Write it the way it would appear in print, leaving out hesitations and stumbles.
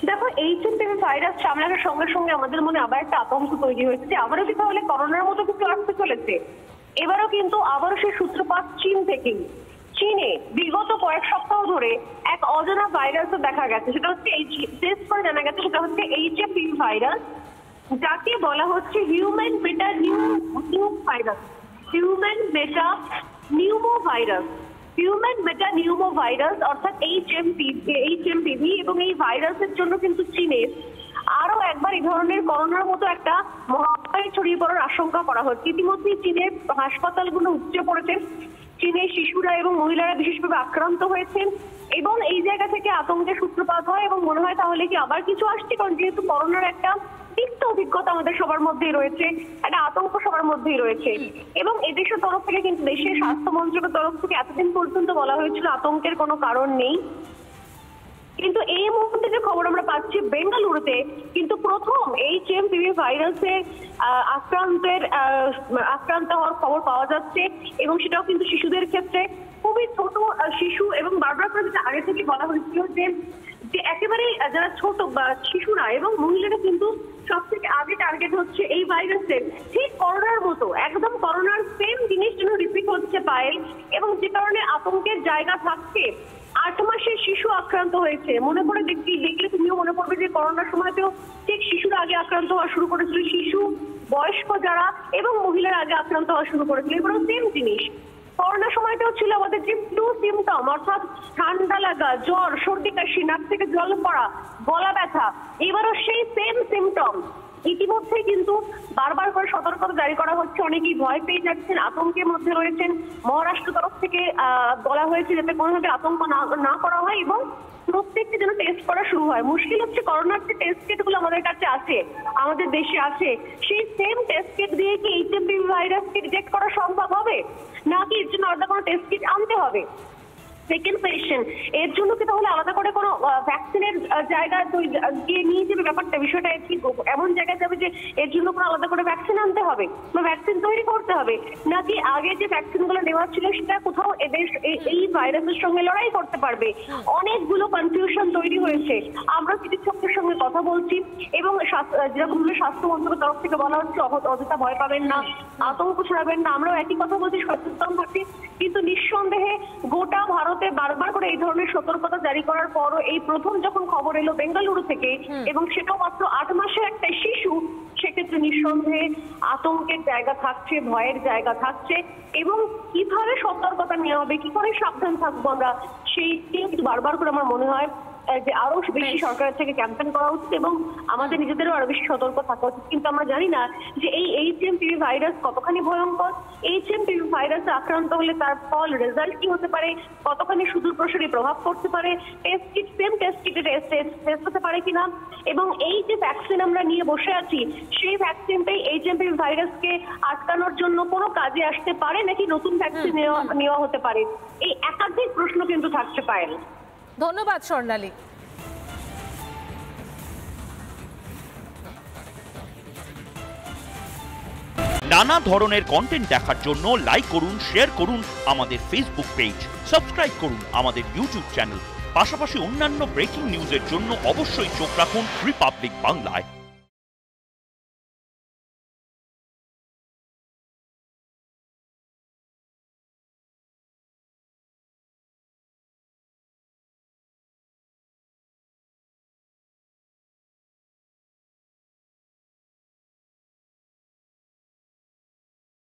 দেখো, HMPV virus সামলানোর সঙ্গে সঙ্গে আমাদের মনে আবার একটা আতঙ্ক তৈরি হয়েছে যে আবারও কি তাহলে করোনার মতো কিছু আসতে চলেছে। এবারও কিন্তু আবারও সেই সূত্রপাত চীন থেকেই। চীনে বিগত কয়েক সপ্তাহ ধরে এক অজানা ভাইরাসও দেখা গেছে, সেটা হচ্ছে টেস্ট করে জানা গেছে সেটা হচ্ছে এইচএমপিভি ভাইরাস, যাকে বলা হচ্ছে হিউম্যান বেটা নিউমো ভাইরাস। হিউম্যান বেটা নিউমো ভাইরাস, হিউম্যান বেটা নিউমো ভাইরাস অর্থাৎ এইচএমপিভি। এবং এই ভাইরাসের জন্য কিন্তু চীনে আরো একবার এই ধরনের করোনার মতো একটা মহামারী ছড়িয়ে পড়ার আশঙ্কা করা হচ্ছে। ইতিমধ্যে চীনের হাসপাতালগুলো উপচে পড়েছে, চীনের শিশুরা এবং মহিলারা বিশেষভাবে আক্রান্ত হয়েছেন এবং এই জায়গা থেকে আতঙ্কের সূত্রপাত হয় এবং মনে হয় তাহলে কি আবার কিছু আসছে, কারণ যেহেতু করোনার একটা তিক্ত অভিজ্ঞতা আমাদের সবার মধ্যেই রয়েছে, একটা আতঙ্ক সবার মধ্যেই রয়েছে। এবং এদেশের তরফ থেকে কিন্তু দেশের স্বাস্থ্য মন্ত্রকের তরফ থেকে এতদিন পর্যন্ত বলা হয়েছিল আতঙ্কের কোনো কারণ নেই, কিন্তু এই মুহূর্তে যে খবর আমরা পাচ্ছি বেঙ্গালুরুতে কিন্তু প্রথম এইচএমপিভি ভাইরাসে আক্রান্ত হওয়ার খবর পাওয়া যাচ্ছে এবং সেটাও কিন্তু শিশুদের ক্ষেত্রে। খুবই ছোট শিশু এবং বারবার করে যেটা আগে থেকে বলা হয়েছিল যে একেবারে যারা ছোট বা শিশুরা এবং মহিলারা কিন্তু সব থেকে আগে টার্গেট হচ্ছে এই ভাইরাসের। ঠিক করোনার মতো একদম করোনার সেম জিনিস যেন রিপিট হচ্ছে পায়েল, এবং যে কারণে আতঙ্কের জায়গা থাকছে। 8 মাসের শিশু আক্রান্ত হয়েছে, মনে করে দেখলে তুমিও মনে পড়বে যে করোনার সময়তেও ঠিক শিশুরা আগে আক্রান্ত হওয়া শুরু করেছিল, শিশু, বয়স্ক যারা এবং মহিলারা আগে আক্রান্ত হওয়া শুরু করেছিল। এবারও সেম জিনিস করোনার সময়তেও ছিল আমাদের যে ফ্লু সিমটম, অর্থাৎ ঠান্ডা লাগা, জ্বর, সর্দি কাশি, নাক থেকে জল পড়া, গলা ব্যথা, এবারও সেই সেম সিমটম। ইতিমধ্যে কিন্তু বারবার করে সতর্কতা জারি করা হচ্ছে, অনেকেই ভয় পেয়ে যাচ্ছেন, আতঙ্কের মধ্যে রয়েছেন। মহারাষ্ট্র তরফ থেকে বলা হয়েছে যাতে কোনোভাবে আতঙ্ক না করা হয় এবং প্রত্যেককে যেন টেস্ট করা শুরু হয়। মুশকিল হচ্ছে করোনার যে টেস্ট কিট গুলো আমাদের কাছে আছে, আমাদের দেশে আছে, সেই সেম টেস্ট কিট দিয়ে কি এইচএমপিভি ভাইরাসকে ডিটেক্ট করা সম্ভব হবে, নাকি এর জন্য আলাদা কোনো টেস্ট কিট আনতে হবে? সেকেন্ড কোয়েশ্চেন, এর জন্য কি তাহলে আলাদা করে কোনো ভ্যাকসিনের জায়গা গিয়ে নিয়ে যাবে? ব্যাপারটা বিষয়টা কি এমন জায়গায় যাবে যে এর জন্য কোনো আলাদা করে ভ্যাকসিন আনতে হবে বা ভ্যাকসিন তৈরি করতে হবে, নাকি আগে যে ভ্যাকসিনগুলো নেওয়া ছিল সেটা কোথাও এদের এই ভাইরাসের সঙ্গে লড়াই করতে পারবে? অনেকগুলো কনফিউশন তৈরি হয়েছে। আমরা চিকিৎসকদের সঙ্গে কথা বলছি এবং যেরকম স্বাস্থ্য মন্ত্রকের তরফ থেকে বলা হচ্ছে অযথা ভয় পাবেন না, আতঙ্ক ছড়াবেন না, আমরাও একই কথা বলছি, সচেতন হচ্ছি। কিন্তু নিঃসন্দেহে গোটা ভারতে বারবার করে এই ধরনের সতর্কতা জারি করার পরও এই প্রথম যখন খবর এলো বেঙ্গালুরু থেকে এবং সেটাও মাত্র 8 মাসের একটা শিশু, সেক্ষেত্রে নিঃসন্দেহে আতঙ্কের জায়গা থাকছে, ভয়ের জায়গা থাকছে এবং কিভাবে সতর্কতা নেওয়া হবে, কি করে সাবধান থাকবো আমরা, সেই কিন্তু বারবার করে আমার মনে হয় যে আরো বেশি সরকারের থেকে ক্যাম্পেইন করা উচিত এবং আমাদের নিজেদেরও আরো বেশি সতর্ক থাকা উচিত। কিন্তু আমরা জানি না যে এই এইচএমপিভি ভাইরাস কতখানি ভয়ঙ্কর, এইচএমপিভি ভাইরাসে আক্রান্ত হলে তার ফল রেজাল্ট কি হতে পারে, কতখানি সুদূর প্রসারী প্রভাব পড়তে পারে, টেস্ট কিট সেম টেস্ট কিটে টেস্ট হতে পারে কিনা, এবং এই যে ভ্যাকসিন আমরা নিয়ে বসে আছি সেই ভ্যাকসিনটাই এইচএমপিভি ভাইরাসকে আটকানোর জন্য কোনো কাজে আসতে পারে নাকি নতুন ভ্যাকসিন নেওয়া হতে পারে, এই একাধিক প্রশ্ন কিন্তু থাকতে পারে। ধন্যবাদ স্বর্ণালী। নানা ধরনের কন্টেন্ট দেখার জন্য লাইক করুন, শেয়ার করুন আমাদের ফেসবুক পেজ, সাবস্ক্রাইব করুন আমাদের ইউটিউব চ্যানেল। পাশাপাশি অন্যান্য ব্রেকিং নিউজের জন্য অবশ্যই চোখ রাখুন রিপাবলিক বাংলায়।